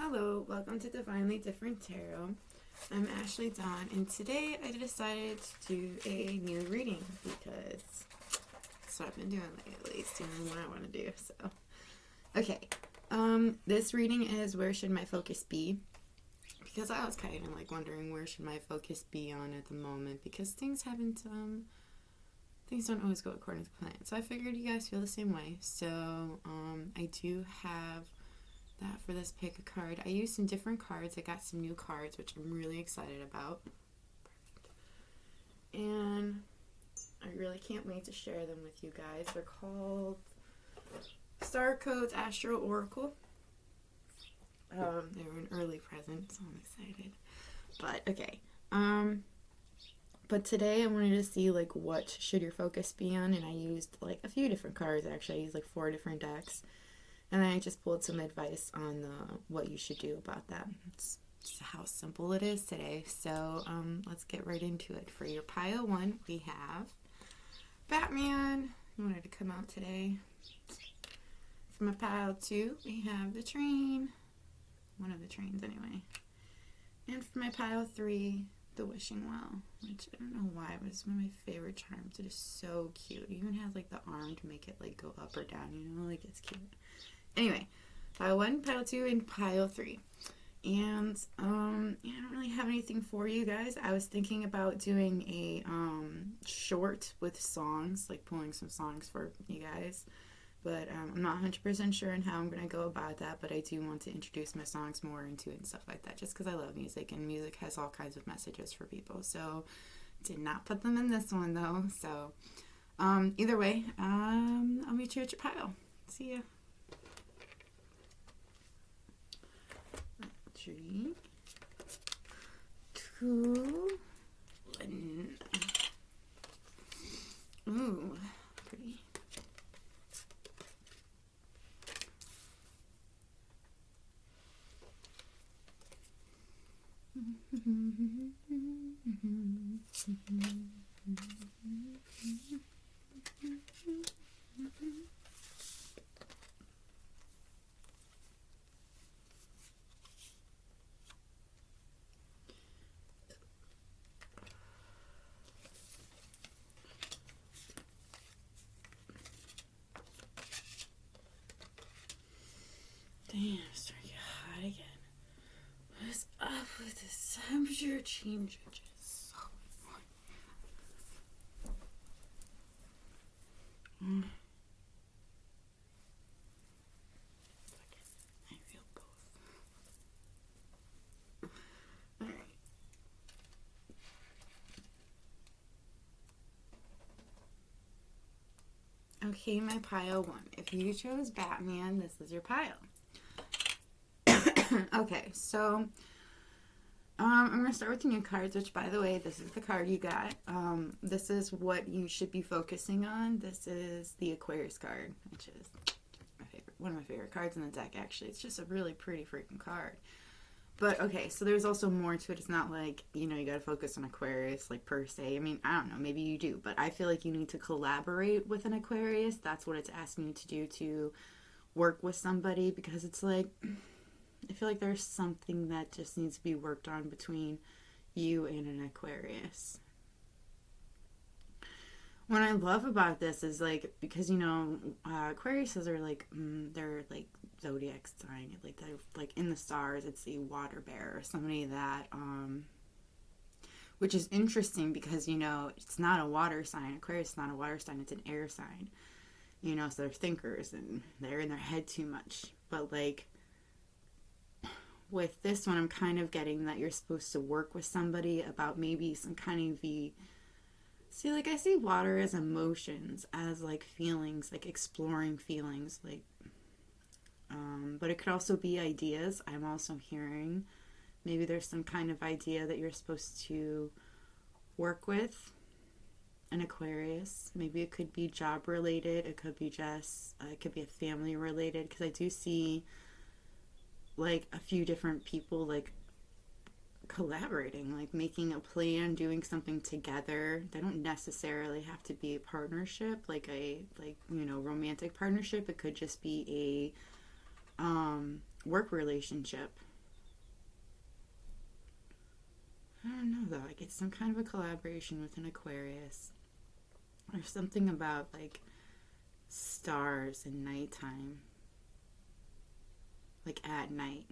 Hello, welcome to Divinely Different Tarot. I'm Ashley Dawn, and today I decided to do a new reading because that's what I've been doing lately. It's doing what I want to do. So, okay, this reading is where should my focus be? Because I was kind of like wondering where should my focus be on at the moment because things don't always go according to plan. So I figured you guys feel the same way. So I do have that for this pick a card. I used some different cards. I got some new cards, which I'm really excited about. And I really can't wait to share them with you guys. They're called Star Codes Astro Oracle. They were an early present, so I'm excited. But okay. But today I wanted to see like what should your focus be on, and I used like a few different cards actually. I used like 4 different decks. And then I just pulled some advice on what you should do about that. It's just how simple it is today. So let's get right into it. For your pile 1, we have Batman. He wanted to come out today. For my pile 2, we have the train. One of the trains anyway. And for my pile 3, the wishing well. Which I don't know why, but it's one of my favorite charms. It is so cute. It even has like the arm to make it like go up or down. You know, like it's cute. Anyway, pile 1, pile 2, and pile 3. And I don't really have anything for you guys. I was thinking about doing a short with songs, like pulling some songs for you guys. But I'm not 100% sure on how I'm going to go about that. But I do want to introduce my songs more into it and stuff like that. Just because I love music. And music has all kinds of messages for people. So did not put them in this one though. So either way, I'll meet you at your pile. See ya. 3, 2, 1. Ooh, pretty. Damn, it's starting to get hot again. What is up with this temperature change? It's just so annoying. I feel both. Alright. Okay, my pile 1. If you chose Batman, this is your pile. Okay, so I'm going to start with the new cards, which, by the way, this is the card you got. This is what you should be focusing on. This is the Aquarius card, which is one of my favorite cards in the deck, actually. It's just a really pretty freaking card. But, okay, so there's also more to it. It's not like, you got to focus on Aquarius, like, per se. I mean, I don't know, maybe you do. But I feel like you need to collaborate with an Aquarius. That's what it's asking you to do, to work with somebody, because it's like, I feel like there's something that just needs to be worked on between you and an Aquarius. What I love about this is like, because Aquariuses are like, they're like zodiac sign, like they're like in the stars. It's a water bearer, or somebody that, which is interesting because it's not a water sign. Aquarius is not a water sign. It's an air sign. So they're thinkers and they're in their head too much. But like, with this one, I'm kind of getting that you're supposed to work with somebody about maybe some kind of I see water as emotions, as like feelings, like exploring feelings, like, but it could also be ideas. I'm also hearing maybe there's some kind of idea that you're supposed to work with an Aquarius. Maybe it could be job related. It could be it could be a family related, because I do see like a few different people like collaborating, like making a plan, doing something together. They don't necessarily have to be a partnership, like a romantic partnership. It could just be a work relationship. don't know though. I get some kind of a collaboration with an Aquarius. There's something about like stars and nighttime. Like at night.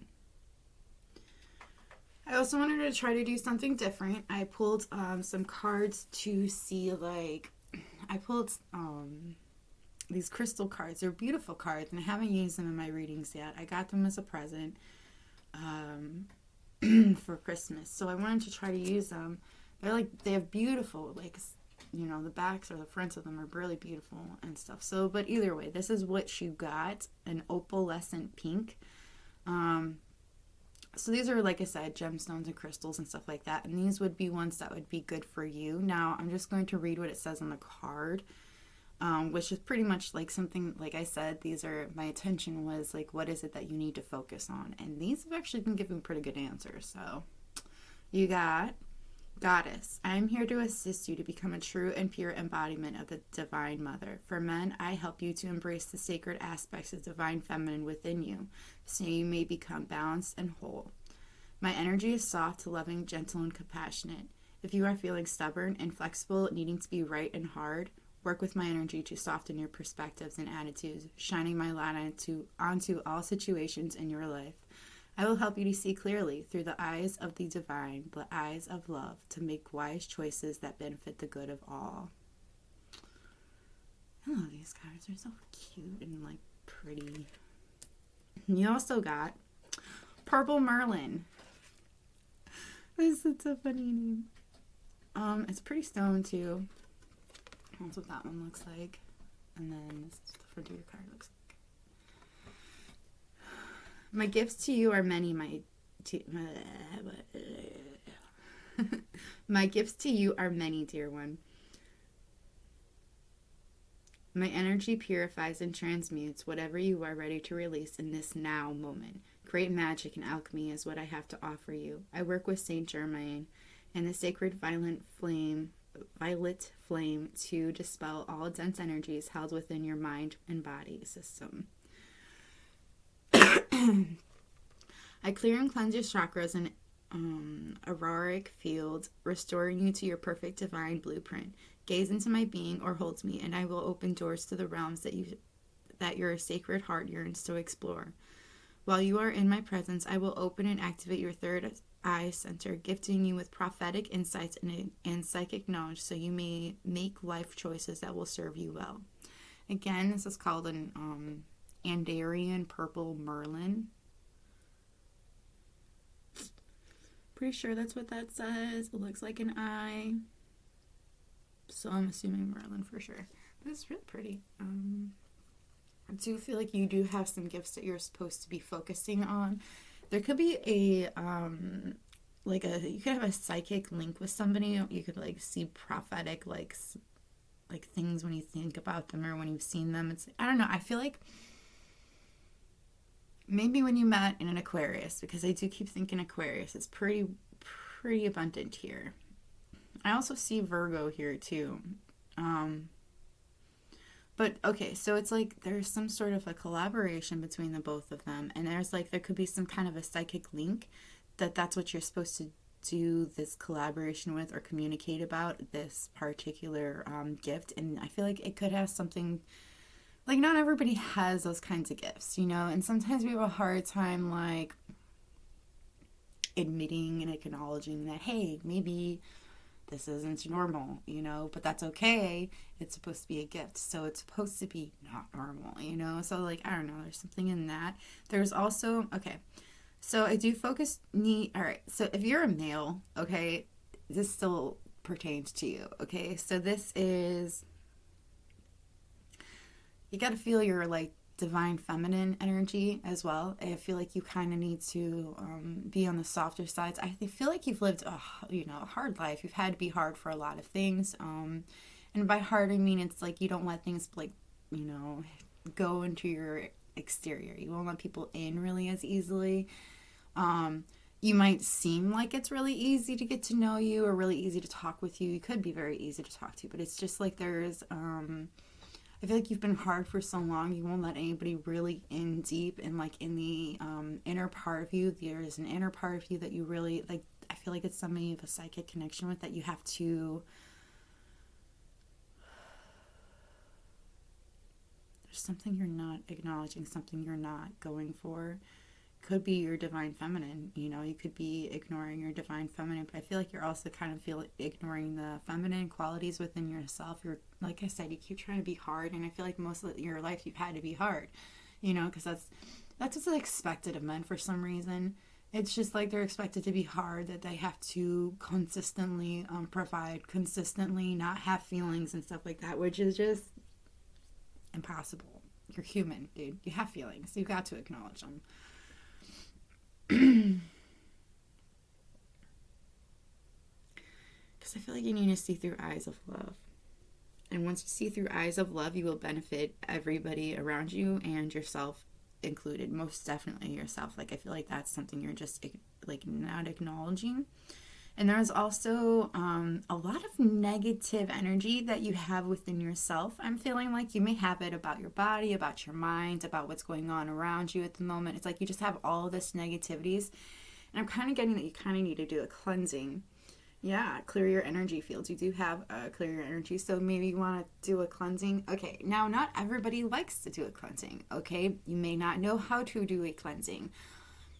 I also wanted to try to do something different. I pulled some cards to see like, I pulled these crystal cards. They're beautiful cards and I haven't used them in my readings yet. I got them as a present for Christmas. So I wanted to try to use them. They're like, they have beautiful, like, you know, the backs or the fronts of them are really beautiful and stuff. So, but either way, this is what you got, an opalescent pink. So these are, like I said, gemstones and crystals and stuff like that. And these would be ones that would be good for you. Now, I'm just going to read what it says on the card, which is pretty much like something, like I said, these are, my attention was like, what is it that you need to focus on? And these have actually been giving pretty good answers. So you got, Goddess, I am here to assist you to become a true and pure embodiment of the Divine Mother. For men, I help you to embrace the sacred aspects of Divine Feminine within you, so you may become balanced and whole. My energy is soft, loving, gentle, and compassionate. If you are feeling stubborn, inflexible, needing to be right and hard, work with my energy to soften your perspectives and attitudes, shining my light onto all situations in your life. I will help you to see clearly through the eyes of the divine, the eyes of love, to make wise choices that benefit the good of all. I love these cards. They're so cute and like pretty. You also got Purple Merlin. This is such a funny name. It's pretty stone too. That's what that one looks like. And then this is the front of your card looks like. My gifts to you are many, my gifts to you are many, dear one. My energy purifies and transmutes whatever you are ready to release in this now moment. Great magic and alchemy is what I have to offer you. I work with Saint Germain and the sacred violet flame to dispel all dense energies held within your mind and body system. I clear and cleanse your chakras and auroric field, restoring you to your perfect divine blueprint. Gaze into my being or hold me, and I will open doors to the realms that your sacred heart yearns to explore. While you are in my presence, I will open and activate your third eye center, gifting you with prophetic insights and psychic knowledge so you may make life choices that will serve you well. Again, this is called an Andarian Purple Merlin. Pretty sure that's what that says. It looks like an eye. So I'm assuming Merlin for sure. But it's really pretty. I do feel like you do have some gifts that you're supposed to be focusing on. There could be you could have a psychic link with somebody. You could like see prophetic like things when you think about them or when you've seen them. It's, I don't know. I feel like maybe when you met in an Aquarius, because I do keep thinking Aquarius, it's pretty abundant here. I also see Virgo here too. But okay, so it's like there's some sort of a collaboration between the both of them, and there could be some kind of a psychic link that's what you're supposed to do this collaboration with or communicate about this particular gift. And I feel like it could have something, like not everybody has those kinds of gifts, you know, and sometimes we have a hard time like admitting and acknowledging that, hey, maybe this isn't normal, you know, but that's okay. It's supposed to be a gift, so it's supposed to be not normal, you know. So like, I don't know, there's something in that. There's also, okay, so I do focus all right, so if you're a male, okay, this still pertains to you, okay. So this is, you got to feel your like divine feminine energy as well. I feel like you kind of need to be on the softer sides. I feel like you've lived a hard life. You've had to be hard for a lot of things, and by hard I mean it's like you don't let things like, you know, go into your exterior. You won't let people in really as easily. You might seem like it's really easy to get to know you or really easy to talk with you. You could be very easy to talk to, but it's just like there's I feel like you've been hard for so long, you won't let anybody really in deep, and like in the inner part of you, there's an inner part of you that you really, like, I feel feel like it's somebody you have a psychic connection with that you have to... There's something you're not acknowledging, something you're not going for. Could be your divine feminine, you know, you could be ignoring your divine feminine, but I feel like you're also kind of ignoring the feminine qualities within yourself. You're, like I said, you keep trying to be hard, and I feel like most of your life you've had to be hard, you know, because that's what's expected of men for some reason. It's just like they're expected to be hard, that they have to consistently provide, consistently not have feelings and stuff like that, which is just impossible. You're human, dude. You have feelings. You've got to acknowledge them. Because I feel like you need to see through eyes of love. And once you see through eyes of love, you will benefit everybody around you and yourself included. Most definitely yourself. Like, I feel like that's something you're just like not acknowledging. And there's also a lot of negative energy that you have within yourself. I'm feeling like you may have it about your body, about your mind, about what's going on around you at the moment. It's like you just have all this negativities. And I'm kind of getting that you kind of need to do a cleansing. Yeah, clear your energy fields. You do have clear your energy, so maybe you want to do a cleansing. Okay, now not everybody likes to do a cleansing, okay? You may not know how to do a cleansing.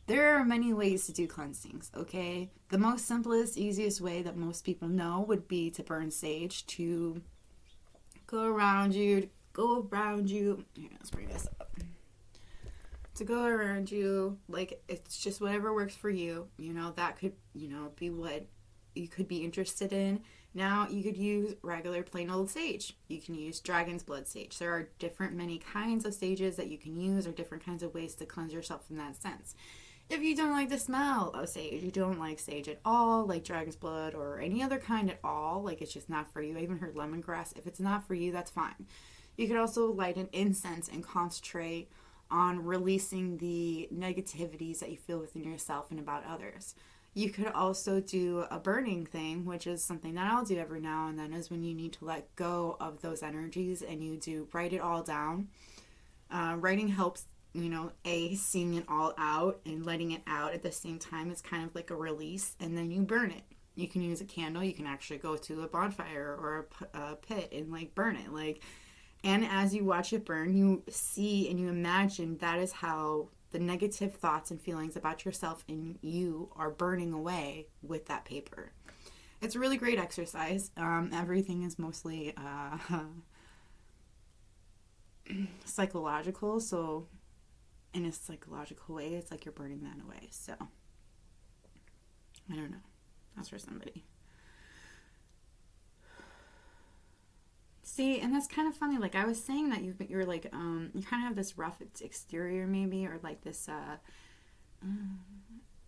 There are many ways to do cleansings, okay? The most simplest, easiest way that most people know would be to burn sage, to go around you. Here, let's bring this up. To go around you, like, it's just whatever works for you. You know, that could, you know, be what you could be interested in. Now, you could use regular plain old sage. You can use dragon's blood sage. There are many kinds of sages that you can use, or different kinds of ways to cleanse yourself in that sense. If you don't like the smell of sage, you don't like sage at all, like dragon's blood or any other kind at all, like it's just not for you. I even heard lemongrass. If it's not for you, that's fine. You could also light an incense and concentrate on releasing the negativities that you feel within yourself and about others. You could also do a burning thing, which is something that I'll do every now and then, is when you need to let go of those energies and you do write it all down. Writing helps, you know, seeing it all out and letting it out at the same time. It's kind of like a release, and then you burn it. You can use a candle. You can actually go to a bonfire or a pit and like burn it. Like, and as you watch it burn, you see and you imagine that is how the negative thoughts and feelings about yourself and you are burning away with that paper. It's a really great exercise. Everything is mostly psychological, so in a psychological way, it's like you're burning that away. So I don't know. That's for somebody. See, and that's kind of funny. Like I was saying that you're like you kind of have this rough exterior maybe, or like this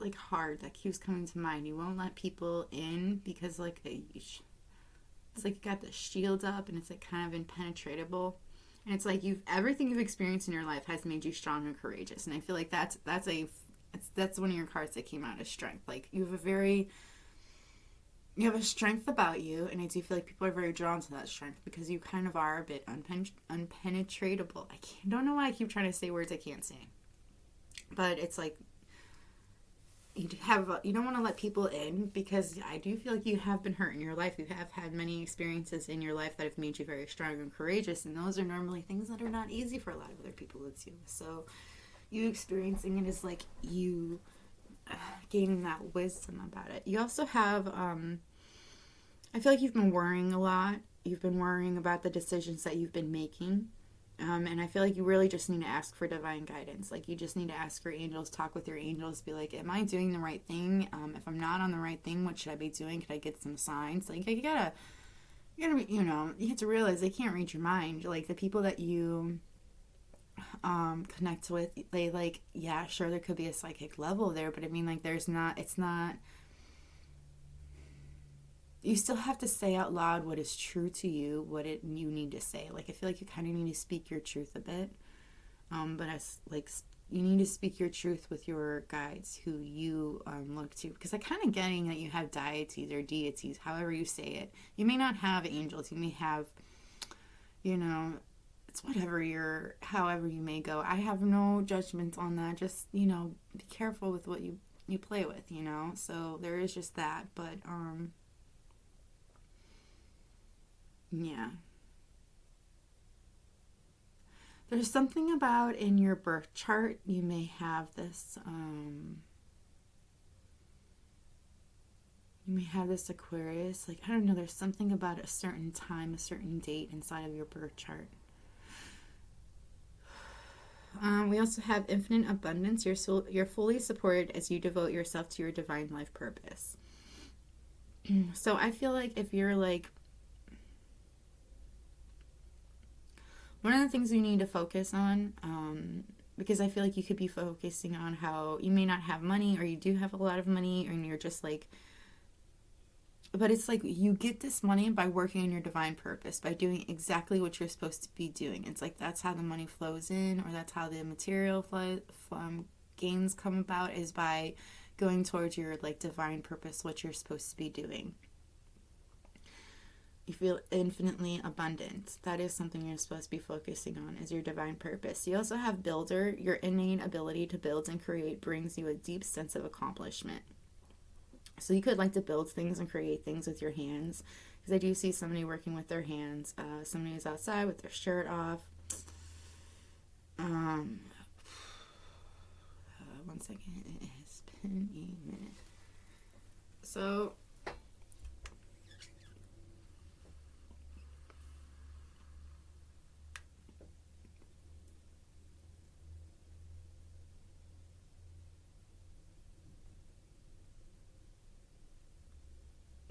like hard that keeps coming to mind. You won't let people in because like it's like you got the shield up and it's like kind of impenetrable. And it's like everything you've experienced in your life has made you strong and courageous. And I feel like that's one of your cards that came out as strength. Like you have a strength about you, and I do feel like people are very drawn to that strength because you kind of are a bit unpenetratable. Don't know why I keep trying to say words I can't say. But it's like you don't want to let people in because I do feel like you have been hurt in your life. You have had many experiences in your life that have made you very strong and courageous, and those are normally things that are not easy for a lot of other people to do. So you experiencing it is like you gaining that wisdom about it. You also have I feel like you've been worrying a lot. You've been worrying about the decisions that you've been making. And I feel like you really just need to ask for divine guidance. Like, you just need to ask for angels, talk with your angels, be like, am I doing the right thing? If I'm not on the right thing, what should I be doing? Could I get some signs? Like, you gotta be, you have to realize they can't read your mind. Like, the people that you connect with, they like, yeah, sure, there could be a psychic level there, but I mean, like, you still have to say out loud what is true to you, you need to say. Like, I feel like you kind of need to speak your truth a bit. But as like, you need to speak your truth with your guides who you look to. Because I'm kind of getting that you have deities or deities, however you say it. You may not have angels. You may have, it's however you may go. I have no judgment on that. Just, be careful with what you you play with, you know? So there is just that, but yeah. There's something about in your birth chart, you may have this Aquarius, like, I don't know, there's something about a certain time, a certain date inside of your birth chart. We also have infinite abundance. You're fully supported as you devote yourself to your divine life purpose. So I feel like if you're like, one of the things you need to focus on, because I feel like you could be focusing on how you may not have money, or you do have a lot of money, and you're just like, but it's like you get this money by working on your divine purpose, by doing exactly what you're supposed to be doing. It's like that's how the money flows in, or that's how the material gains come about, is by going towards your like divine purpose, what you're supposed to be doing. You feel infinitely abundant. That is something you're supposed to be focusing on, is your divine purpose. You also have builder. Your innate ability to build and create brings you a deep sense of accomplishment. So you could like to build things and create things with your hands, because I do see somebody working with their hands. Somebody who's outside with their shirt off. One second. It has been a minute. So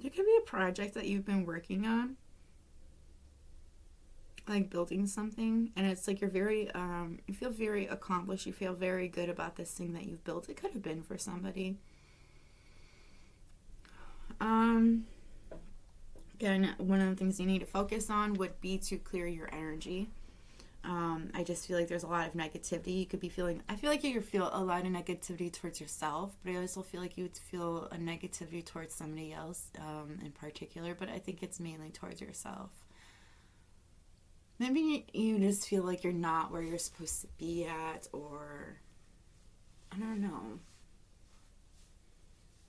there could be a project that you've been working on, like building something, and it's like you're very you feel very accomplished, you feel very good about this thing that you've built. It could have been for somebody. Again, one of the things you need to focus on would be to clear your energy. I just feel like there's a lot of negativity. You could be feeling, I feel like you feel a lot of negativity towards yourself, but I also feel like you would feel a negativity towards somebody else in particular, but I think it's mainly towards yourself. Maybe you just feel like you're not where you're supposed to be at, or I don't know.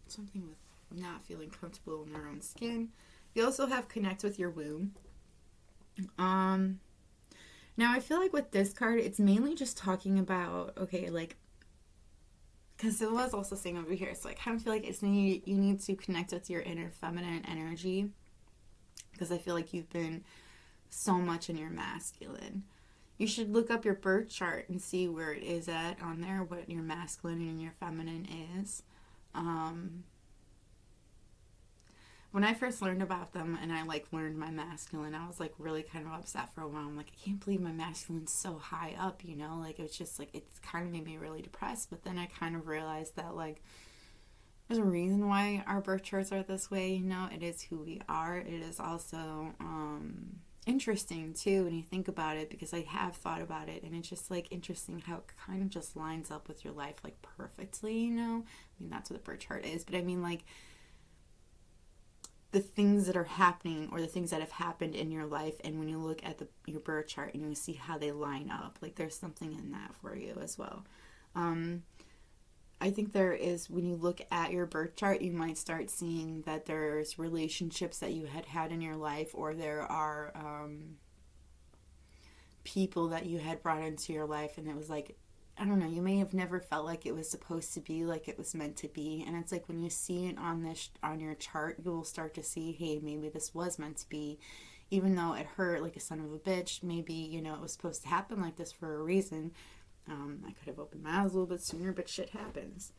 Something with not feeling comfortable in their own skin. You also have connect with your womb. Now, I feel like with this card, it's mainly just talking about, okay, like, because it was also saying over here, so I kind of feel like you need to connect with your inner feminine energy, because I feel like you've been so much in your masculine. You should look up your birth chart and see where it is at on there, what your masculine and your feminine is. When I first learned about them and I like learned my masculine, I was like really kind of upset for a while. I'm like, I can't believe my masculine's so high up, you know? Like, it's just like, it's kind of made me really depressed. But then I kind of realized that like, there's a reason why our birth charts are this way, you know? It is who we are. It is also interesting too when you think about it, because I have thought about it, and it's just like interesting how it kind of just lines up with your life like perfectly, you know? I mean, that's what the birth chart is, but I mean like, the things that are happening, or the things that have happened in your life, and when you look at your birth chart and you see how they line up, like there's something in that for you as well. I think there is, when you look at your birth chart, you might start seeing that there's relationships that you had in your life, or there are people that you had brought into your life, and it was like, I don't know, you may have never felt like it was supposed to be, like it was meant to be. And it's like when you see it on your chart, you will start to see, hey, maybe this was meant to be. Even though it hurt like a son of a bitch, maybe, you know, it was supposed to happen like this for a reason. I could have opened my eyes a little bit sooner, but shit happens.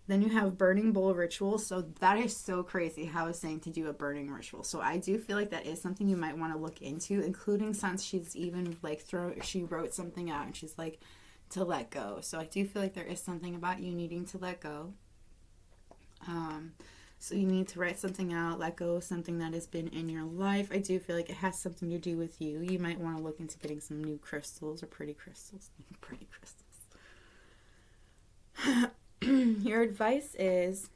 Then you have burning bowl ritual. So that is so crazy how I was saying to do a burning ritual. So I do feel like that is something you might want to look into, including since she's even like she wrote something out and she's like, to let go. So I do feel like there is something about you needing to let go. So you need to write something out, let go of something that has been in your life. I do feel like it has something to do with you. You might want to look into getting some new crystals, or pretty crystals. Pretty crystals. Your advice is,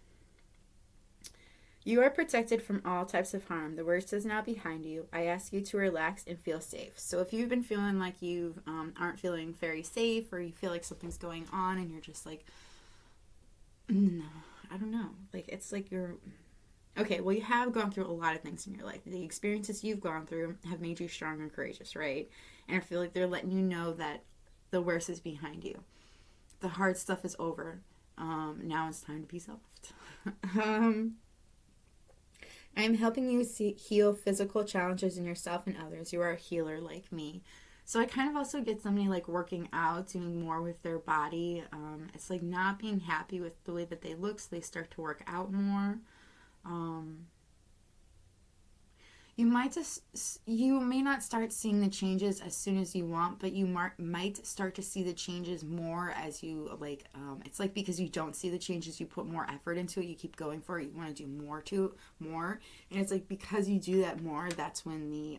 you are protected from all types of harm. The worst is now behind you. I ask you to relax and feel safe. So if you've been feeling like you aren't feeling very safe, or you feel like something's going on and you're just like, no, like, it's like you're, okay, well, you have gone through a lot of things in your life. The experiences you've gone through have made you strong and courageous, right? And I feel like they're letting you know that the worst is behind you. The hard stuff is over. Now it's time to be soft. I'm helping you heal physical challenges in yourself and others. You are a healer like me. So I kind of also get somebody like working out, doing more with their body. It's like not being happy with the way that they look, so they start to work out more. You may not start seeing the changes as soon as you want, but you might start to see the changes more as you like. It's like because you don't see the changes, you put more effort into it. You keep going for it. You want to do more, and it's like because you do that more, that's when you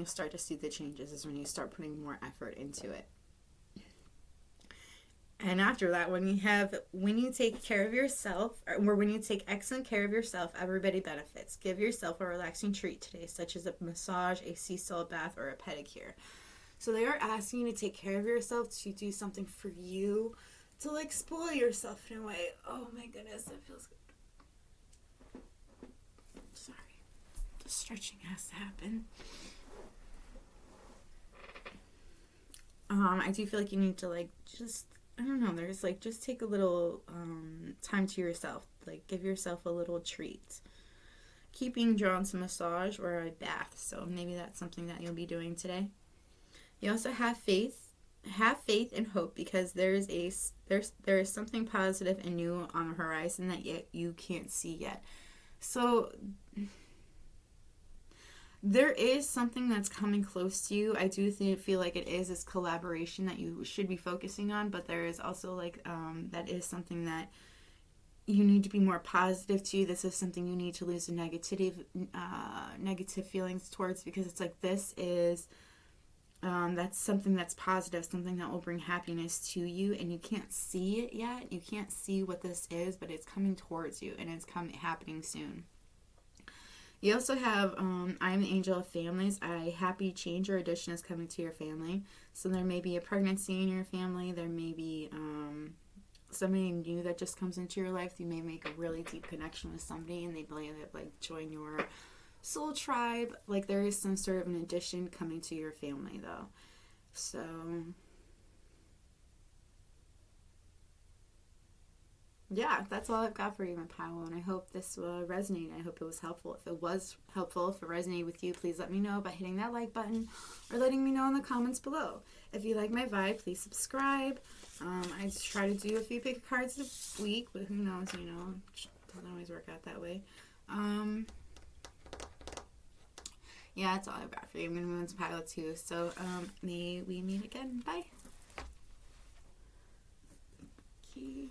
start to see the changes. Is when you start putting more effort into it. And after that, when you take care of yourself, or when you take excellent care of yourself, everybody benefits. Give yourself a relaxing treat today, such as a massage, a sea salt bath, or a pedicure. So they are asking you to take care of yourself, to do something for you, to like spoil yourself in a way. Oh my goodness, that feels good. Sorry. The stretching has to happen. I do feel like you need to like just, I don't know, there's like just take a little time to yourself. Like give yourself a little treat. Keep being drawn to massage or a bath. So maybe that's something that you'll be doing today. You also have faith. Have faith and hope because there is something positive and new on the horizon that yet you can't see yet. So there is something that's coming close to you. I do feel like it is this collaboration that you should be focusing on, but there is also like that is something that you need to be more positive to. This is something you need to lose the negative feelings towards, because it's like this is that's something that's positive, something that will bring happiness to you, and you can't see it yet. You can't see what this is, but it's coming towards you, and it's happening soon. You also have, I'm the angel of families. A happy change or addition is coming to your family. So there may be a pregnancy in your family. There may be somebody new that just comes into your life. You may make a really deep connection with somebody, and they like join your soul tribe. Like there is some sort of an addition coming to your family, though. So yeah, that's all I've got for you, my pal, and I hope this resonated. I hope it was helpful. If it was helpful, if it resonated with you, please let me know by hitting that like button or letting me know in the comments below. If you like my vibe, please subscribe. I try to do a few pick cards a week, but who knows, it doesn't always work out that way. Yeah, that's all I've got for you. I'm going to move into pile 2, so may we meet again. Bye. Okay.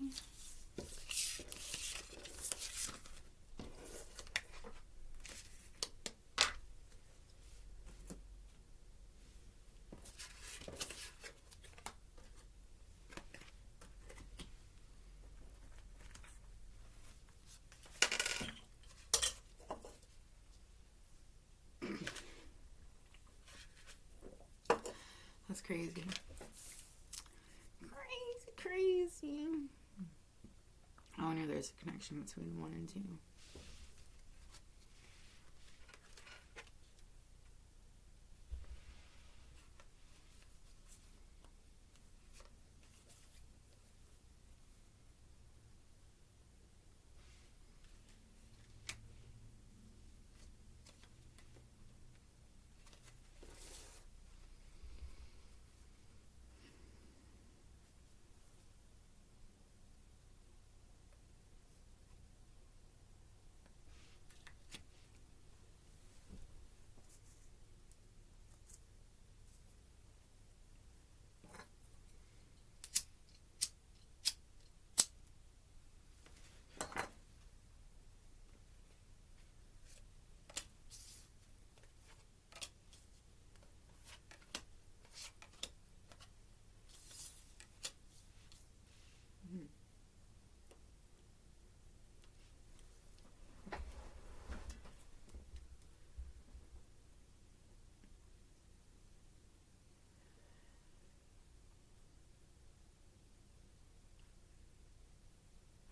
That's crazy. Crazy. I wonder if there's a connection between 1 and 2.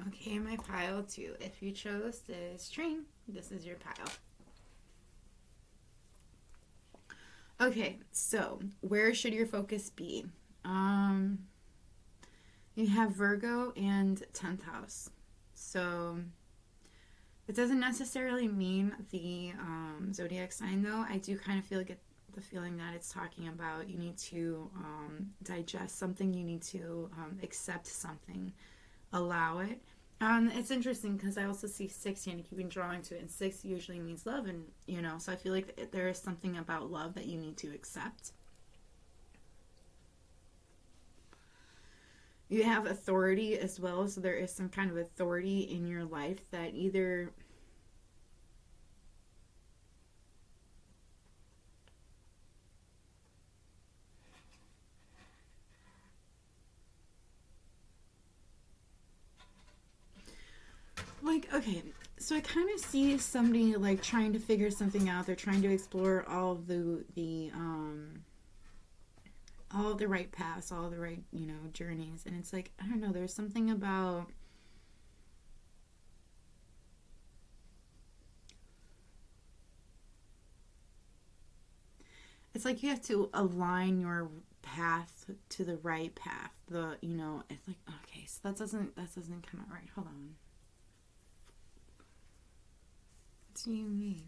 Okay, my pile 2. If you chose this string, this is your pile. Okay, so where should your focus be? You have Virgo and 10th house. So it doesn't necessarily mean the zodiac sign, though. I do kind of feel like the feeling that it's talking about you need to digest something, you need to accept something, allow it. It's interesting because I also see 6 here and I keep on drawing to it, and 6 usually means love, and so I feel like there is something about love that you need to accept. You have authority as well, so there is some kind of authority in your life that either okay, so I kind of see somebody like trying to figure something out. They're trying to explore all of the right paths, all the right, journeys. And it's like, I don't know, there's something about it's like you have to align your path to the right path. It's like, okay, so that doesn't come out right. Hold on. What do you mean?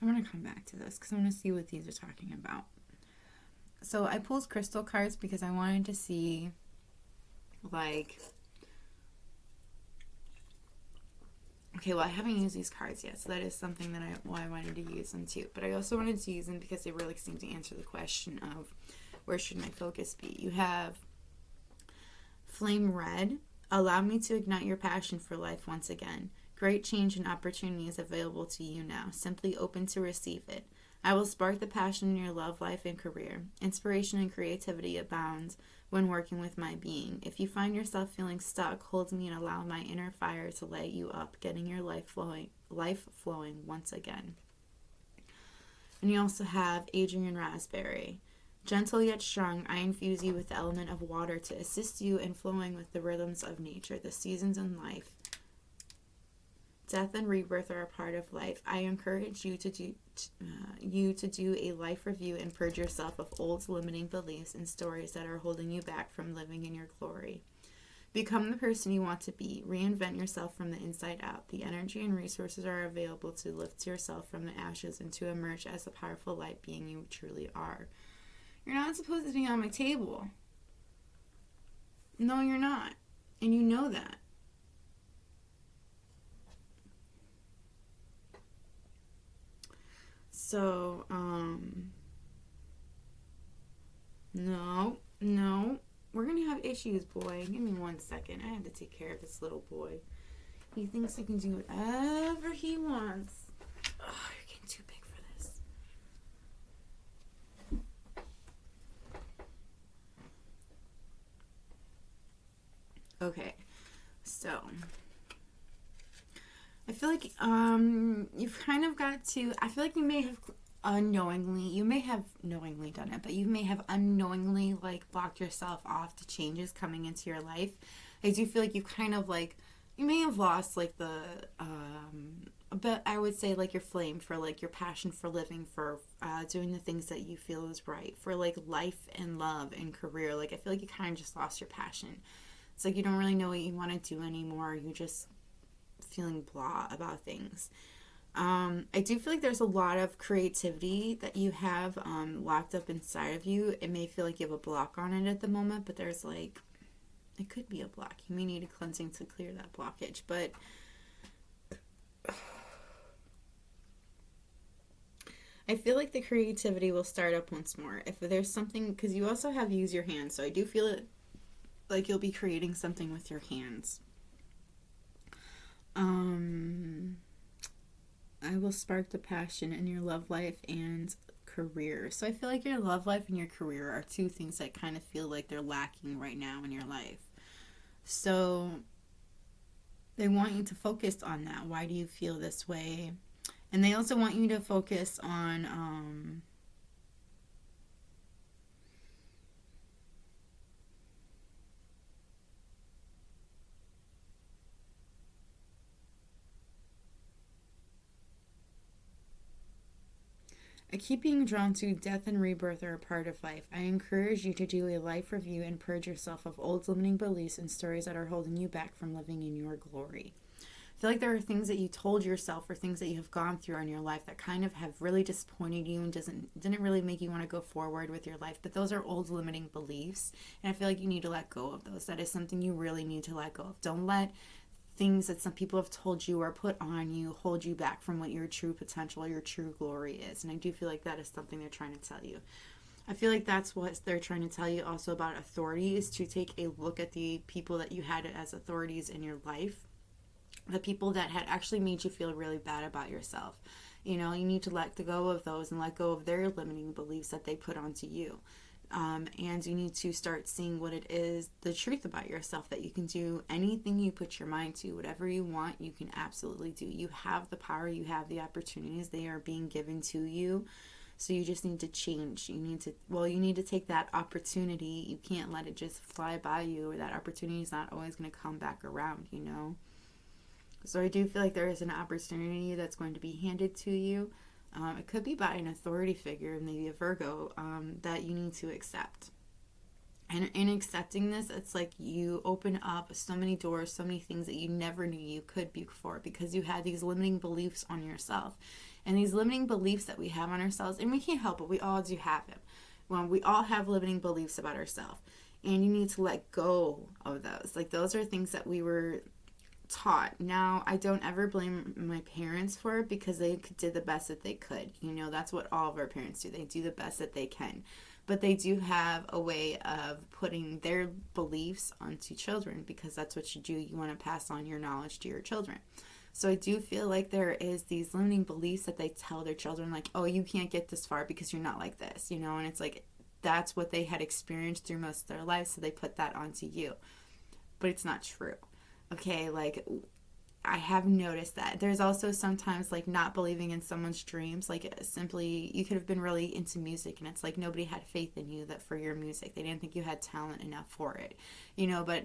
I'm going to come back to this because I want to see what these are talking about. So I pulled crystal cards because I wanted to see, like, okay, well, I haven't used these cards yet, so that is something that I wanted to use them too. But I also wanted to use them because they really seem to answer the question of where should my focus be. You have Flame Red. Allow me to ignite your passion for life once again. Great change and opportunity is available to you now. Simply open to receive it. I will spark the passion in your love life and career. Inspiration and creativity abounds when working with my being. If you find yourself feeling stuck, hold me and allow my inner fire to light you up, getting your life flowing once again. And you also have Adrian Raspberry. Gentle yet strong, I infuse you with the element of water to assist you in flowing with the rhythms of nature, the seasons in life. Death and rebirth are a part of life. I encourage you to do a life review and purge yourself of old limiting beliefs and stories that are holding you back from living in your glory. Become the person you want to be. Reinvent yourself from the inside out. The energy and resources are available to lift yourself from the ashes and to emerge as the powerful light being you truly are. You're not supposed to be on my table. No, you're not. And you know that. So, no, we're gonna have issues, boy. Give me 1 second. I have to take care of this little boy. He thinks he can do whatever he wants. Oh, you're getting too big for this. Okay, so I feel like you've kind of got to, I feel like you may have knowingly done it, but you may have unknowingly like blocked yourself off to changes coming into your life. I do feel like you kind of like, you may have lost like the but I would say like your flame for like your passion for living, for doing the things that you feel is right, for like life and love and career. Like I feel like you kind of just lost your passion. It's like you don't really know what you want to do anymore. You're just feeling blah about things. I do feel like there's a lot of creativity that you have locked up inside of you. It may feel like you have a block on it at the moment, but there's like, it could be a block. You may need a cleansing to clear that blockage, but I feel like the creativity will start up once more. If there's something, because you also have use your hands, so I do feel it like you'll be creating something with your hands. I will spark the passion in your love life and career. So I feel like your love life and your career are two things that kind of feel like they're lacking right now in your life. So they want you to focus on that. Why do you feel this way? And they also want you to focus on I keep being drawn to death and rebirth are a part of life. I encourage you to do a life review and purge yourself of old limiting beliefs and stories that are holding you back from living in your glory. I feel like there are things that you told yourself or things that you have gone through in your life that kind of have really disappointed you and didn't really make you want to go forward with your life. But those are old limiting beliefs, and I feel like you need to let go of those. That is something you really need to let go of. Don't let things that some people have told you or put on you hold you back from what your true potential or your true glory is. And I do feel like that is something they're trying to tell you. I feel like that's what they're trying to tell you also about authority, is to take a look at the people that you had as authorities in your life, the people that had actually made you feel really bad about yourself. You know, you need to let go of those and let go of their limiting beliefs that they put onto you. And you need to start seeing what it is, the truth about yourself, that you can do anything you put your mind to. Whatever you want, you can absolutely do. You have the power, you have the opportunities, they are being given to you. So you just need to change. You need to take that opportunity. You can't let it just fly by you, or that opportunity is not always going to come back around, you know. So I do feel like there is an opportunity that's going to be handed to you. It could be by an authority figure, maybe a Virgo, that you need to accept. And in accepting this, it's like you open up so many doors, so many things that you never knew you could before, because you had these limiting beliefs on yourself. And these limiting beliefs that we have on ourselves, and we can't help it, we all do have them. Well, we all have limiting beliefs about ourselves. And you need to let go of those. Like, those are things that we were taught. Now, I don't ever blame my parents for it, because they did the best that they could. You know, that's what all of our parents do. They do the best that they can. But they do have a way of putting their beliefs onto children, because that's what you do. You want to pass on your knowledge to your children. So I do feel like there is these limiting beliefs that they tell their children, like, oh, you can't get this far because you're not like this, you know, and it's like, that's what they had experienced through most of their lives, so they put that onto you. But it's not true. Okay, like, I have noticed that. There's also sometimes, like, not believing in someone's dreams. Like, simply, you could have been really into music, and it's like nobody had faith in you that for your music. They didn't think you had talent enough for it, you know, but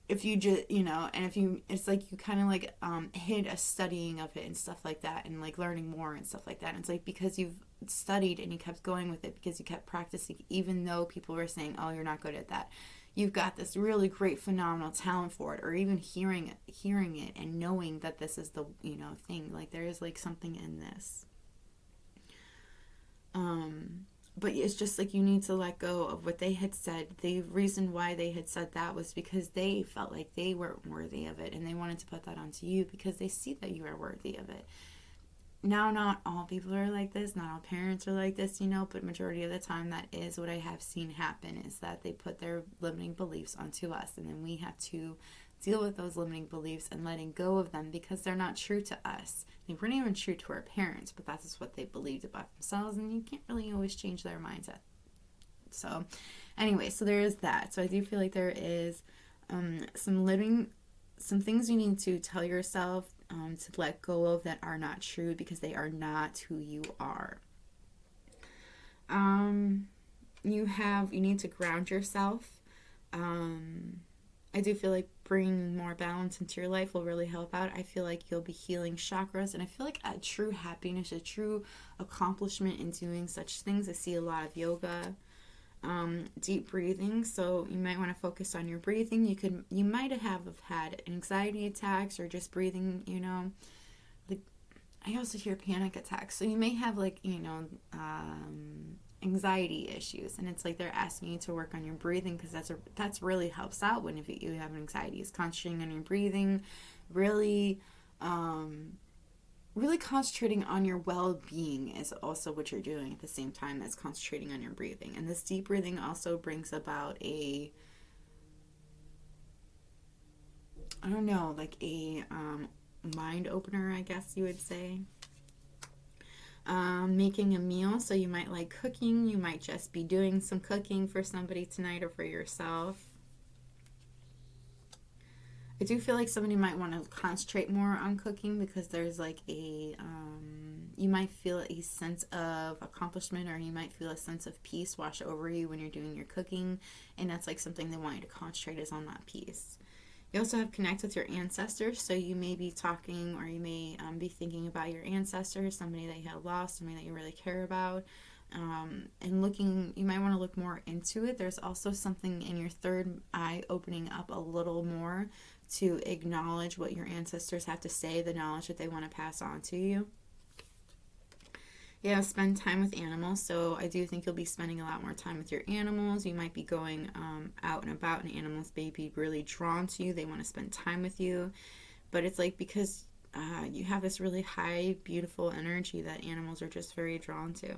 if you just, you know, and if you, it's like you kind of like hid a studying of it and stuff like that, and like learning more and stuff like that. And it's like, because you've studied and you kept going with it, because you kept practicing, even though people were saying, oh, you're not good at that. You've got this really great, phenomenal talent for it, or even hearing it and knowing that this is the, you know, thing. Like, there is like something in this. But it's just like, you need to let go of what they had said. The reason why they had said that was because they felt like they weren't worthy of it, and they wanted to put that onto you because they see that you are worthy of it. Now, not all people are like this, not all parents are like this, you know, but majority of the time that is what I have seen happen, is that they put their limiting beliefs onto us, and then we have to deal with those limiting beliefs and letting go of them, because they're not true to us. They weren't even true to our parents, but that's just what they believed about themselves, and you can't really always change their mindset. So anyway, so there is that. So I do feel like there is some things you need to tell yourself to let go of that are not true, because they are not who you are. You need to ground yourself. I do feel like bringing more balance into your life will really help out. I feel like you'll be healing chakras, and I feel like a true happiness, a true accomplishment in doing such things. I see a lot of yoga, deep breathing, so you might want to focus on your breathing. You might have had anxiety attacks, or just breathing, you know, like, I also hear panic attacks, so you may have, like, you know, anxiety issues, and it's like they're asking you to work on your breathing, because that's really helps out when if you have anxiety. Is concentrating on your breathing, really concentrating on your well-being is also what you're doing at the same time as concentrating on your breathing. And this deep breathing also brings about a mind opener, I guess you would say. Making a meal, so you might like cooking. You might just be doing some cooking for somebody tonight or for yourself. I do feel like somebody might want to concentrate more on cooking, because there's like you might feel a sense of accomplishment, or you might feel a sense of peace wash over you when you're doing your cooking, and that's like something they want you to concentrate is on that peace. You also have connect with your ancestors. So you may be talking, or you may be thinking about your ancestors, somebody that you have lost, somebody that you really care about. And looking, you might want to look more into it. There's also something in your third eye opening up a little more to acknowledge what your ancestors have to say, the knowledge that they want to pass on to you. Yeah, spend time with animals. So I do think you'll be spending a lot more time with your animals. You might be going out and about, and animals may be really drawn to you. They want to spend time with you. But it's like because you have this really high, beautiful energy that animals are just very drawn to.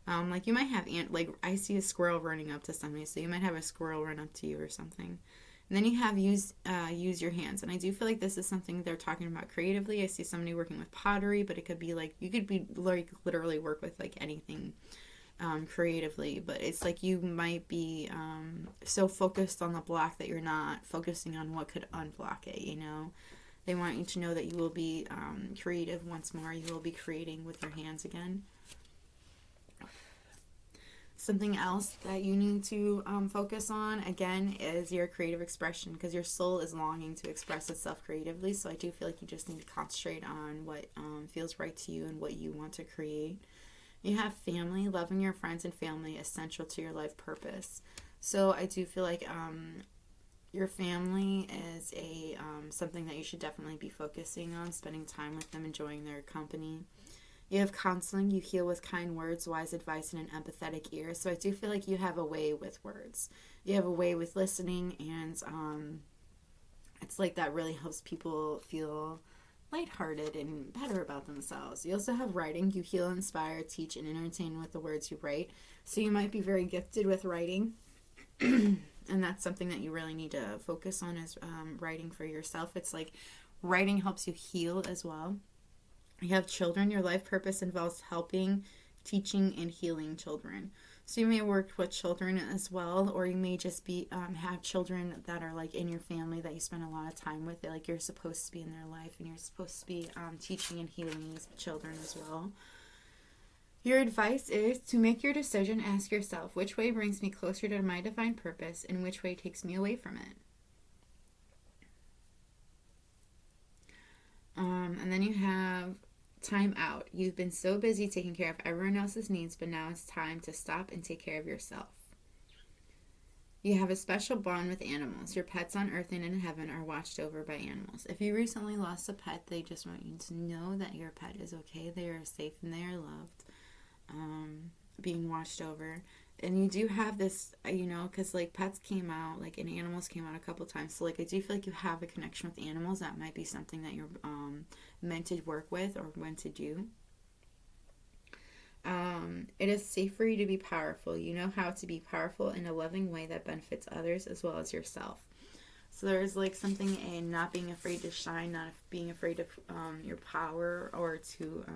Like you might have, like I see a squirrel running up to somebody, so you might have a squirrel run up to you or something. And then you have use your hands, and I do feel like this is something they're talking about creatively. I see somebody working with pottery, but it could be like you could be like literally work with like anything creatively. But it's like you might be so focused on the block that you're not focusing on what could unblock it. You know, they want you to know that you will be creative once more. You will be creating with your hands again. Something else that you need to focus on, again, is your creative expression, because your soul is longing to express itself creatively. So I do feel like you just need to concentrate on what feels right to you and what you want to create. You have family. Loving your friends and family is essential to your life purpose. So I do feel like your family is something that you should definitely be focusing on, spending time with them, enjoying their company. You have counseling. You heal with kind words, wise advice, and an empathetic ear. So I do feel like you have a way with words. You have a way with listening, and it's like that really helps people feel lighthearted and better about themselves. You also have writing. You heal, inspire, teach, and entertain with the words you write. So you might be very gifted with writing, and that's something that you really need to focus on is writing for yourself. It's like writing helps you heal as well. You have children. Your life purpose involves helping, teaching, and healing children. So you may work with children as well, or you may just be have children that are like in your family that you spend a lot of time with. Like you're supposed to be in their life, and you're supposed to be teaching and healing these children as well. Your advice is to make your decision. Ask yourself, which way brings me closer to my divine purpose, and which way takes me away from it. And then you have time out. You've been so busy taking care of everyone else's needs, but now it's time to stop and take care of yourself. You have a special bond with animals. Your pets on earth and in heaven are watched over by animals. If you recently lost a pet, they just want you to know that your pet is okay. They are safe and they are loved, being watched over. And you do have this, because like pets came out, like, and animals came out a couple times. So like I do feel like you have a connection with animals. That might be something that you're meant to work with or meant to do. It is safe for you to be powerful. You know how to be powerful in a loving way that benefits others as well as yourself. So there's like something in not being afraid to shine, not being afraid of your power, or to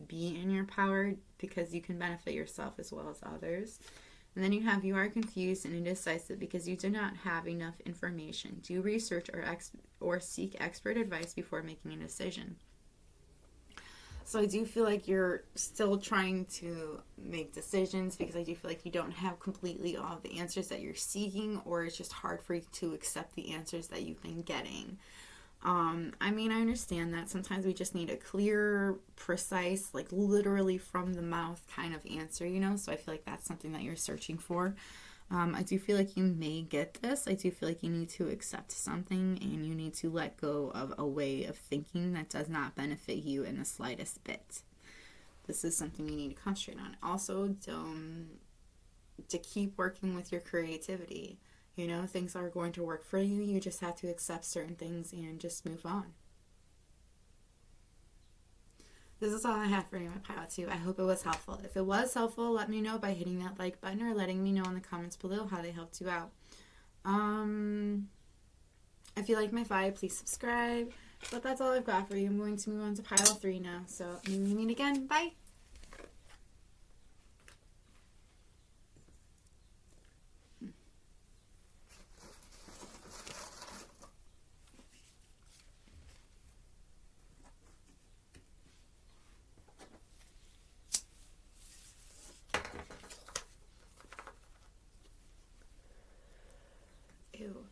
be in your power, because you can benefit yourself as well as others. And then you are confused and indecisive because you do not have enough information. Do research or seek expert advice before making a decision. So I do feel like you're still trying to make decisions, because I do feel like you don't have completely all the answers that you're seeking, or it's just hard for you to accept the answers that you've been getting. I understand that sometimes we just need a clear, precise, like literally from the mouth kind of answer, so I feel like that's something that you're searching for. I do feel like you may get this. I do feel like you need to accept something, and you need to let go of a way of thinking that does not benefit you in the slightest bit. This is something you need to concentrate on. Also, to keep working with your creativity. Things are going to work for you. You just have to accept certain things and just move on. This is all I have for you, my Pile 2. I hope it was helpful. If it was helpful, let me know by hitting that like button or letting me know in the comments below how they helped you out. If you like my vibe, please subscribe. But that's all I've got for you. I'm going to move on to Pile 3 now. So maybe we meet again. Bye! Ew.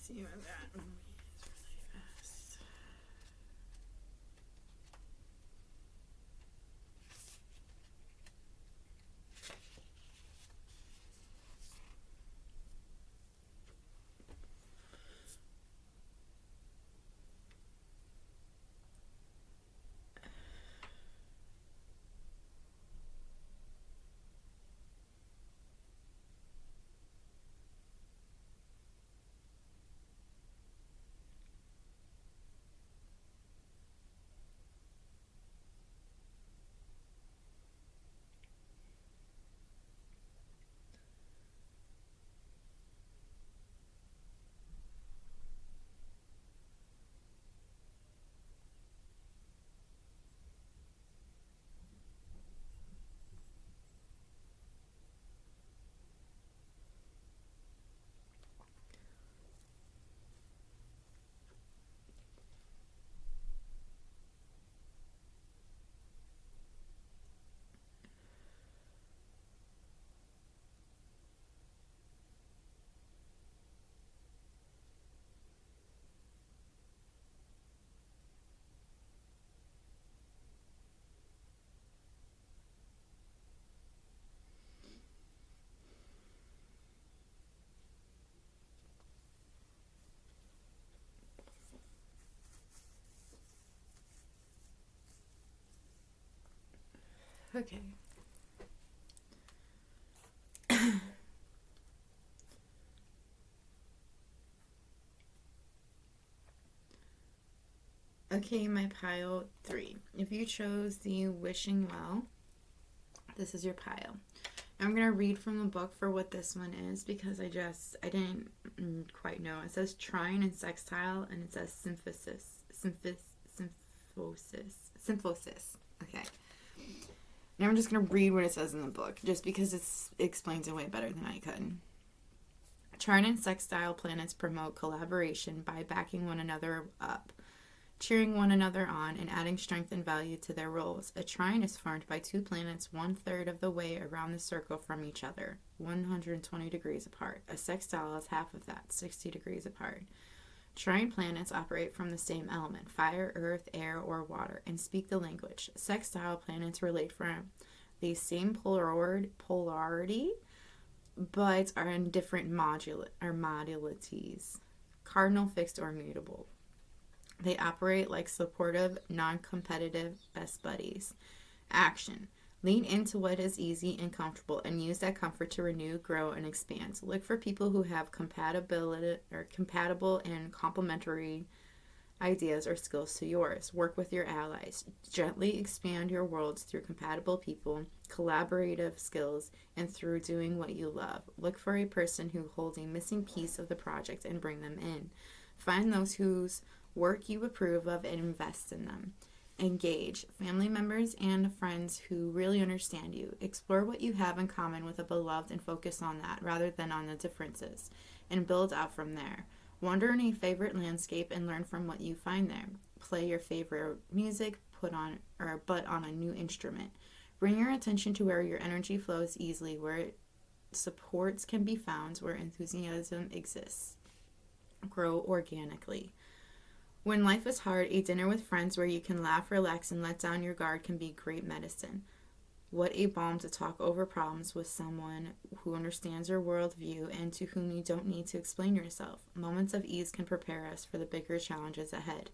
see what that means really fast. Okay. Okay, my pile 3. If you chose the wishing well, this is your pile. I'm going to read from the book for what this one is because I didn't quite know. It says trine and sextile, and it says symphosis. Okay. Now I'm just going to read what it says in the book just because it explains it way better than I could. Trine and sextile planets promote collaboration by backing one another up, cheering one another on, and adding strength and value to their roles. A trine is formed by two planets 1/3 of the way around the circle from each other, 120 degrees apart. A sextile is half of that, 60 degrees apart. Trine planets operate from the same element, fire, earth, air, or water, and speak the language. Sextile planets relate from the same polarity, but are in different modalities, cardinal, fixed, or mutable. They operate like supportive, non-competitive best buddies. Action. Lean into what is easy and comfortable and use that comfort to renew, grow, and expand. Look for people who have compatible and complementary ideas or skills to yours. Work with your allies. Gently expand your worlds through compatible people, collaborative skills, and through doing what you love. Look for a person who holds a missing piece of the project and bring them in. Find those whose work you approve of and invest in them. Engage family members and friends who really understand you. Explore what you have in common with a beloved and focus on that rather than on the differences, and build out from there. Wander in a favorite landscape and learn from what you find there. Play your favorite music, but on a new instrument. Bring your attention to where your energy flows easily, where supports can be found, where enthusiasm exists. Grow organically. When life is hard, a dinner with friends where you can laugh, relax, and let down your guard can be great medicine. What a balm to talk over problems with someone who understands your worldview and to whom you don't need to explain yourself. Moments of ease can prepare us for the bigger challenges ahead.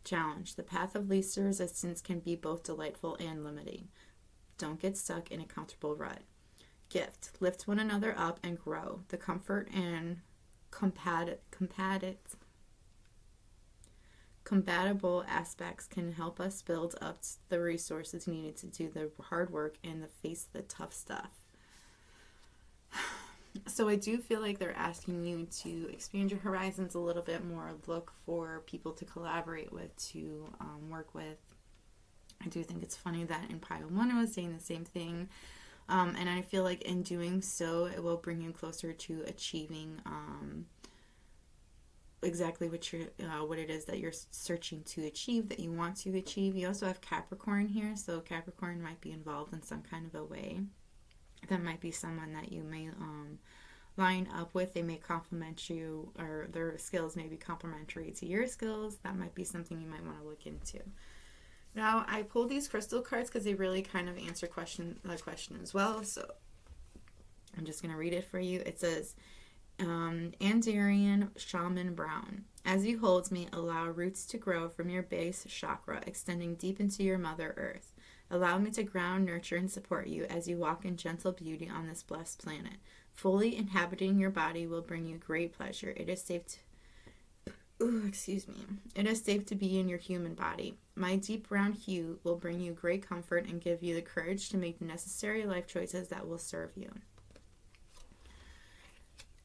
Challenge. The path of least resistance can be both delightful and limiting. Don't get stuck in a comfortable rut. Gift. Lift one another up and grow. The comfort and compatible aspects can help us build up the resources needed to do the hard work and face the tough stuff. So I do feel like they're asking you to expand your horizons a little bit more, look for people to collaborate with, to work with. I do think it's funny that in pile 1 I was saying the same thing, and I feel like in doing so it will bring you closer to achieving exactly what it is that you're searching to achieve, that you want to achieve. You also have Capricorn here, so Capricorn might be involved in some kind of a way. That might be someone that you may line up with. They may complement you, or their skills may be complementary to your skills. That might be something you might want to look into. Now, I pulled these crystal cards because they really kind of answer the question as well. So I'm just going to read it for you. It says, Andarian Shaman Brown. As you hold me, allow roots to grow from your base chakra, extending deep into your Mother Earth. Allow me to ground, nurture, and support you as you walk in gentle beauty on this blessed planet. Fully inhabiting your body will bring you great pleasure. It is safe to be in your human body. My deep brown hue will bring you great comfort and give you the courage to make the necessary life choices that will serve you.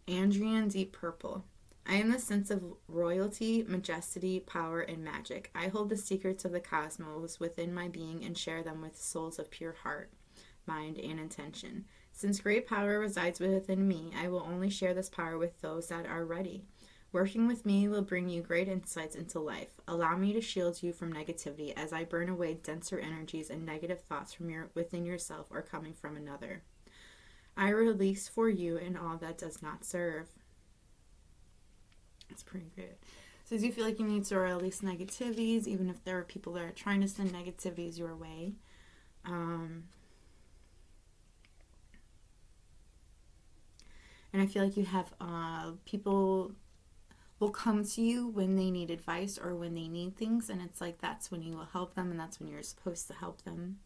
Andrian Deep Purple. I am the sense of royalty, majesty, power, and magic. I hold the secrets of the cosmos within my being and share them with souls of pure heart, mind, and intention. Since great power resides within me, I will only share this power with those that are ready. Working with me will bring you great insights into life. Allow me to shield you from negativity as I burn away denser energies and negative thoughts from within yourself or coming from another. I release for you in all that does not serve. That's pretty good. So do you feel like you need to release negativities, even if there are people that are trying to send negativities your way? And I feel like you have people will come to you when they need advice or when they need things, and it's like that's when you will help them, and that's when you're supposed to help them.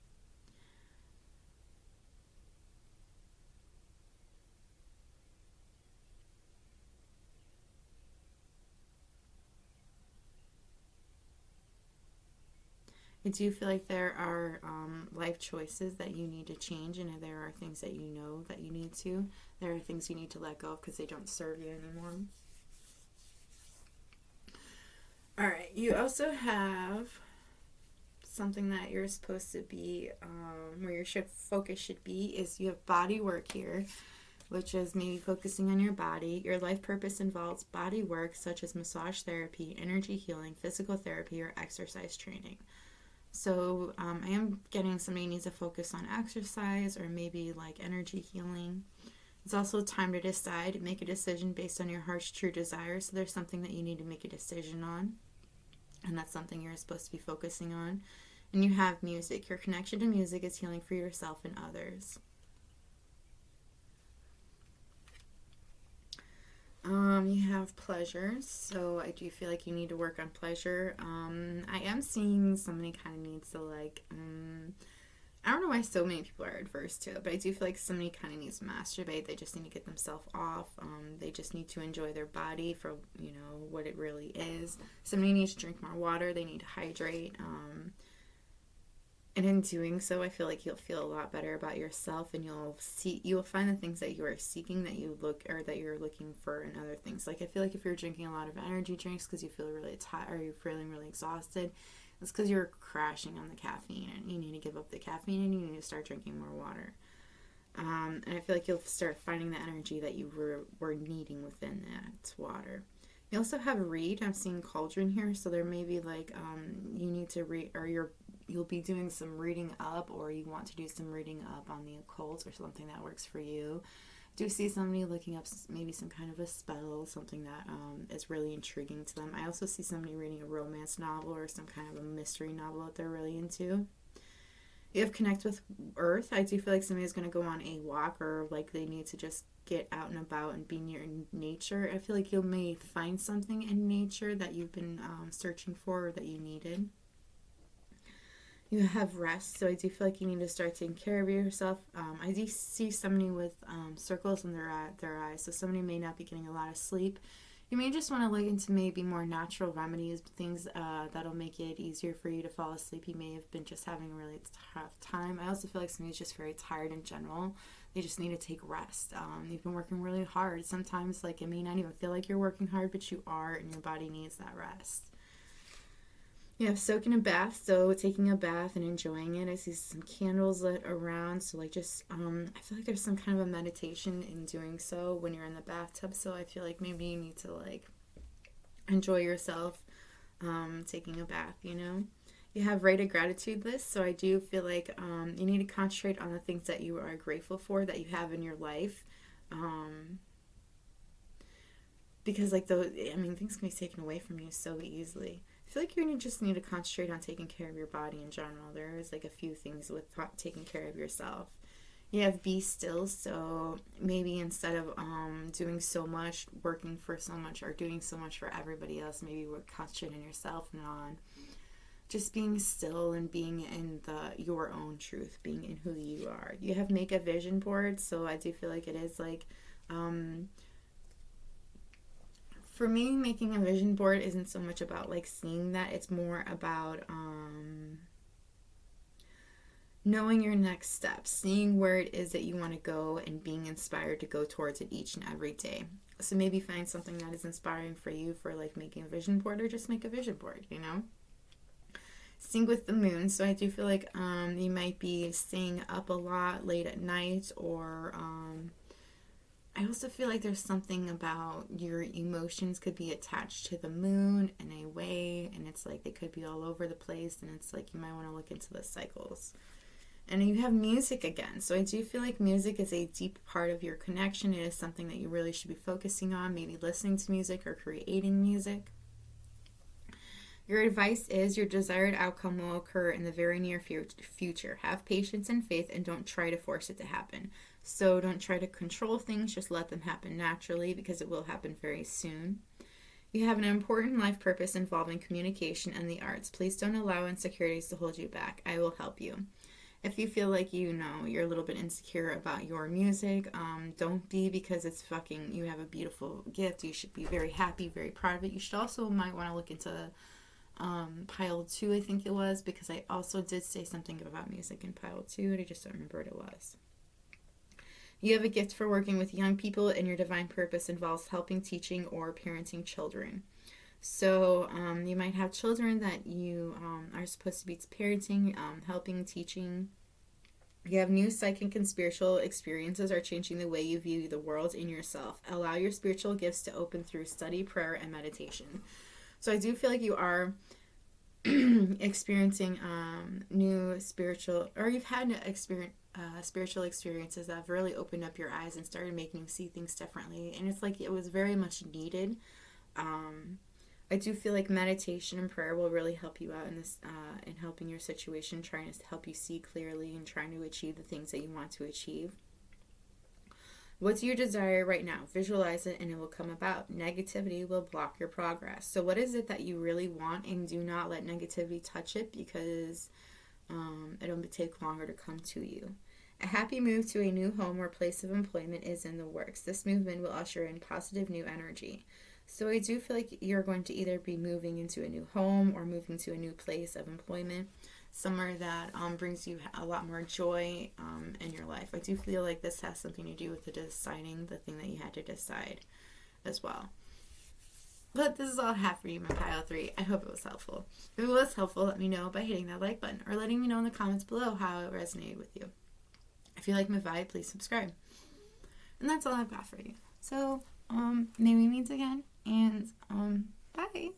I do feel like there are life choices that you need to change, and there are things that you know that you need to. There are things you need to let go of because they don't serve you anymore. All right, you also have something that you're supposed to be, where your focus should be, is you have body work here, which is maybe focusing on your body. Your life purpose involves body work such as massage therapy, energy healing, physical therapy, or exercise training. So I am getting somebody needs to focus on exercise or maybe like energy healing. It's also time to decide, make a decision based on your heart's true desires. So there's something that you need to make a decision on, and that's something you're supposed to be focusing on. And you have music. Your connection to music is healing for yourself and others. You have pleasures, so I do feel like you need to work on pleasure. I am seeing somebody kind of needs to I don't know why so many people are adverse to it, but I do feel like somebody kind of needs to masturbate. They just need to get themselves off. They just need to enjoy their body for, what it really is. Somebody needs to drink more water. They need to hydrate. And in doing so, I feel like you'll feel a lot better about yourself, and you'll find the things that you are seeking that you're looking for in other things. Like I feel like if you're drinking a lot of energy drinks because you feel really tired or you're feeling really exhausted, it's because you're crashing on the caffeine, and you need to give up the caffeine and you need to start drinking more water. And I feel like you'll start finding the energy that you were needing within that water. You also have read. I'm seeing cauldron here, so there may be you need to read, or you'll be doing some reading up, or you want to do some reading up on the occult or something that works for you. I do see somebody looking up maybe some kind of a spell, something that is really intriguing to them. I also see somebody reading a romance novel or some kind of a mystery novel that they're really into. You have connect with earth. I do feel like somebody's going to go on a walk, or like they need to just get out and about and be near nature. I feel like you may find something in nature that you've been searching for or that you needed. You have rest, so I do feel like you need to start taking care of yourself. I do see somebody with circles in their eyes, so somebody may not be getting a lot of sleep. You may just want to look into maybe more natural remedies, things that'll make it easier for you to fall asleep. You may have been just having a really tough time. I also feel like somebody's just very tired in general. They just need to take rest. You've been working really hard. Sometimes it may not even feel like you're working hard, but you are, and your body needs that rest. You have soaking a bath, so taking a bath and enjoying it. I see some candles lit around, so I feel like there's some kind of a meditation in doing so when you're in the bathtub, so I feel like maybe you need to enjoy yourself taking a bath, You have write a gratitude list, so I do feel like you need to concentrate on the things that you are grateful for that you have in your life. because like things can be taken away from you so easily. I feel like you just need to concentrate on taking care of your body in general. There's like a few things with taking care of yourself. You have be still, so maybe instead of doing so much, working for so much, or doing so much for everybody else, maybe we're concentrating on yourself and on just being still and being in your own truth, being in who you are. You have make a vision board, so I do feel like it is like, for me, making a vision board isn't so much about like seeing that, it's more about knowing your next steps, seeing where it is that you want to go and being inspired to go towards it each and every day. So maybe find something that is inspiring for you for like making a vision board, or just make a vision board, you know? Sync with the moon. So I do feel like you might be staying up a lot late at night, or I also feel like there's something about your emotions could be attached to the moon in a way, and it's like they could be all over the place, and it's like you might want to look into the cycles. And you have music again. So I do feel like music is a deep part of your connection. It is something that you really should be focusing on, maybe listening to music or creating music. Your advice is your desired outcome will occur in the very near future. Have patience and faith, and don't try to force it to happen. So don't try to control things, just let them happen naturally, because it will happen very soon. You have an important life purpose involving communication and the arts. Please don't allow insecurities to hold you back. I will help you. If you feel like you're a little bit insecure about your music, don't be, because it's you have a beautiful gift. You should be very happy, very proud of it. You should also might want to look into pile 2, I think it was, because I also did say something about music in pile 2, and I just don't remember what it was. You have a gift for working with young people, and your divine purpose involves helping, teaching, or parenting children. So you might have children that you are supposed to be parenting, helping, teaching. You have new psychic and spiritual experiences are changing the way you view the world and yourself. Allow your spiritual gifts to open through study, prayer, and meditation. So I do feel like you are experiencing new spiritual, or you've had spiritual experiences that have really opened up your eyes and started making you see things differently. And it's like it was very much needed. I do feel like meditation and prayer will really help you out in this, in helping your situation, trying to help you see clearly and trying to achieve the things that you want to achieve. What's your desire right now? Visualize it and it will come about. Negativity will block your progress. So what is it that you really want, and do not let negativity touch it, because it'll take longer to come to you. A happy move to a new home or place of employment is in the works. This movement will usher in positive new energy. So I do feel like you're going to either be moving into a new home or moving to a new place of employment, somewhere that brings you a lot more joy in your life. I do feel like this has something to do with deciding the thing that you had to decide as well. But this is all I have for you, my pile 3. I hope it was helpful. If it was helpful, let me know by hitting that like button or letting me know in the comments below how it resonated with you. If you like my vibe, please subscribe. And that's all I've got for you. So, may we meet again, and bye.